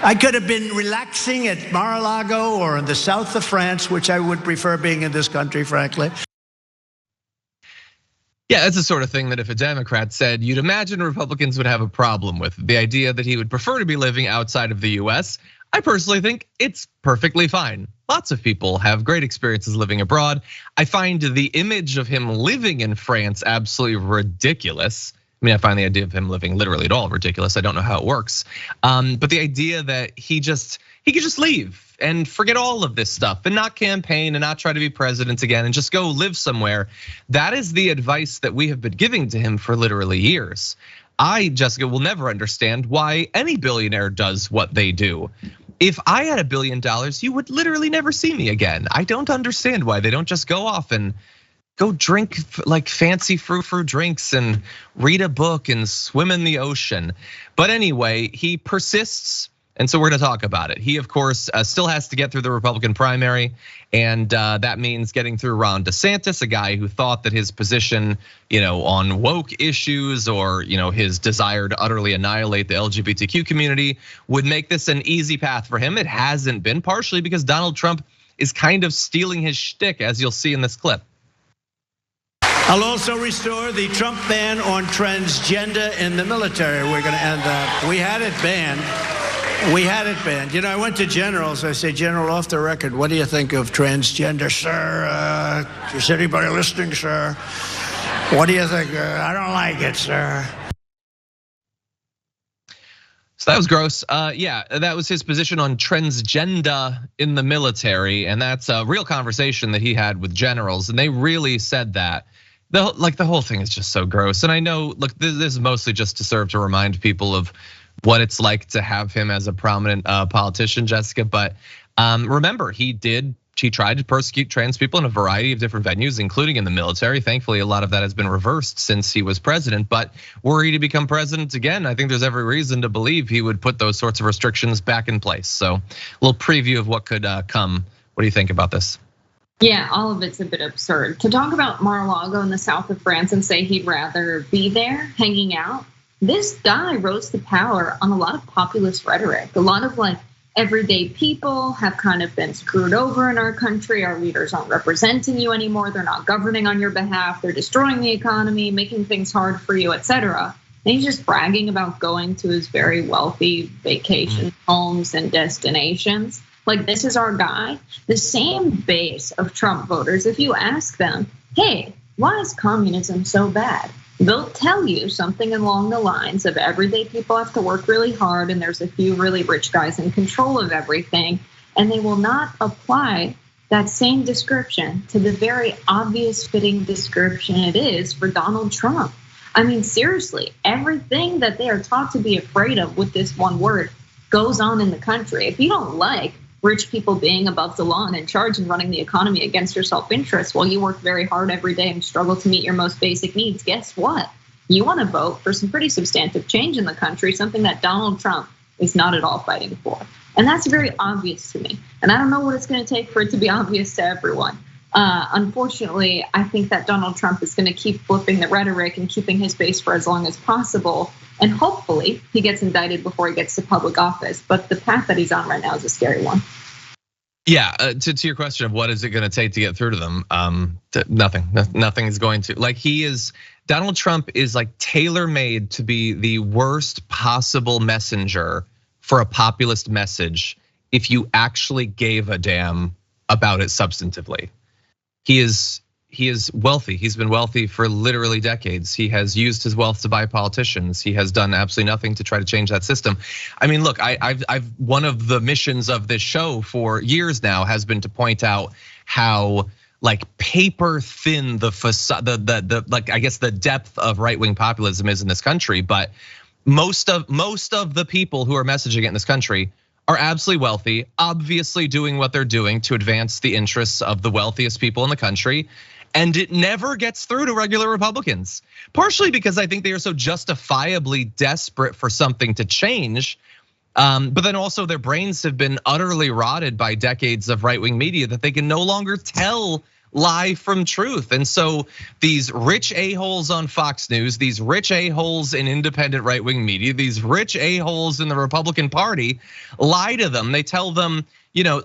I could have been relaxing at Mar-a-Lago or in the south of France, which I would prefer being in this country, frankly. Yeah, it's the sort of thing that if a Democrat said, you'd imagine Republicans would have a problem with. The idea that he would prefer to be living outside of the US, I personally think it's perfectly fine. Lots of people have great experiences living abroad. I find the image of him living in France absolutely ridiculous. I mean, I find the idea of him living literally at all ridiculous. I don't know how it works. But the idea that he could just leave and forget all of this stuff and not campaign and not try to be president again and just go live somewhere. That is the advice that we have been giving to him for literally years. I, Jessica, will never understand why any billionaire does what they do. If I had $1 billion, you would literally never see me again. I don't understand why they don't just go off and go drink like fancy frou-frou drinks and read a book and swim in the ocean. But anyway, he persists. And so we're gonna talk about it. He, of course, still has to get through the Republican primary. And that means getting through Ron DeSantis, a guy who thought that his position, on woke issues or his desire to utterly annihilate the LGBTQ community would make this an easy path for him. It hasn't been, partially because Donald Trump is kind of stealing his shtick, as you'll see in this clip. I'll also restore the Trump ban on transgender in the military. We're gonna end that. We had it banned. I went to generals. I say, General, off the record, what do you think of transgender, sir? Is anybody listening, sir? What do you think? I don't like it, sir. So that was gross. Yeah, that was his position on transgender in the military. And that's a real conversation that he had with generals. And they really said that. The whole thing is just so gross. And I know, look, this is mostly just to serve to remind people of what it's like to have him as a prominent politician, Jessica. But remember, he tried to persecute trans people in a variety of different venues, including in the military. Thankfully, a lot of that has been reversed since he was president. But were he to become president again, I think there's every reason to believe he would put those sorts of restrictions back in place. So a little preview of what could come. What do you think about this? Yeah, all of it's a bit absurd. To talk about Mar-a-Lago in the south of France and say he'd rather be there hanging out. This guy rose to power on a lot of populist rhetoric. A lot of everyday people have kind of been screwed over in our country. Our leaders aren't representing you anymore. They're not governing on your behalf. They're destroying the economy, making things hard for you, etc. And he's just bragging about going to his very wealthy vacation homes and destinations. This is our guy. The same base of Trump voters, if you ask them, hey, why is communism so bad? They'll tell you something along the lines of everyday people have to work really hard and there's a few really rich guys in control of everything. And they will not apply that same description to the very obvious fitting description it is for Donald Trump. I mean, seriously, everything that they are taught to be afraid of with this one word goes on in the country. If you don't like rich people being above the law and in charge and running the economy against your self-interest while you work very hard every day and struggle to meet your most basic needs, guess what? You want to vote for some pretty substantive change in the country, something that Donald Trump is not at all fighting for. And that's very obvious to me. And I don't know what it's going to take for it to be obvious to everyone. Unfortunately, I think that Donald Trump is going to keep flipping the rhetoric and keeping his base for as long as possible. And hopefully he gets indicted before he gets to public office. But the path that he's on right now is a scary one. Yeah, to your question of what is it going to take to get through to them? Nothing is going to. Donald Trump is tailor-made to be the worst possible messenger for a populist message if you actually gave a damn about it substantively. He is wealthy. He's been wealthy for literally decades. He has used his wealth to buy politicians. He has done absolutely nothing to try to change that system. I mean, look, I've one of the missions of this show for years now has been to point out how paper thin the facade, I guess the depth of right-wing populism is in this country. But most of the people who are messaging it in this country are absolutely wealthy, obviously doing what they're doing to advance the interests of the wealthiest people in the country. And it never gets through to regular Republicans, partially because I think they are so justifiably desperate for something to change. But then also their brains have been utterly rotted by decades of right-wing media that they can no longer tell lie from truth. And so these rich a-holes on Fox News, these rich a-holes in independent right-wing media, these rich a-holes in the Republican Party lie to them. They tell them,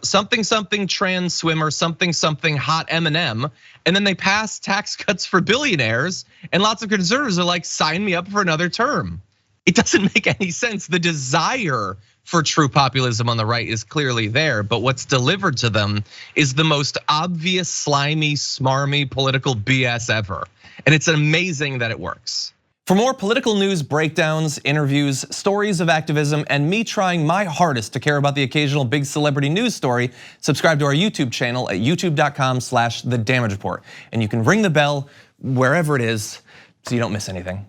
something trans swimmer, something hot M&M, and then they pass tax cuts for billionaires, and lots of conservatives are like, sign me up for another term. It doesn't make any sense. The desire for true populism on the right is clearly there, but what's delivered to them is the most obvious, slimy, smarmy political BS ever. And it's amazing that it works. For more political news breakdowns, interviews, stories of activism, and me trying my hardest to care about the occasional big celebrity news story, subscribe to our YouTube channel at youtube.com/thedamagereport. And you can ring the bell wherever it is so you don't miss anything.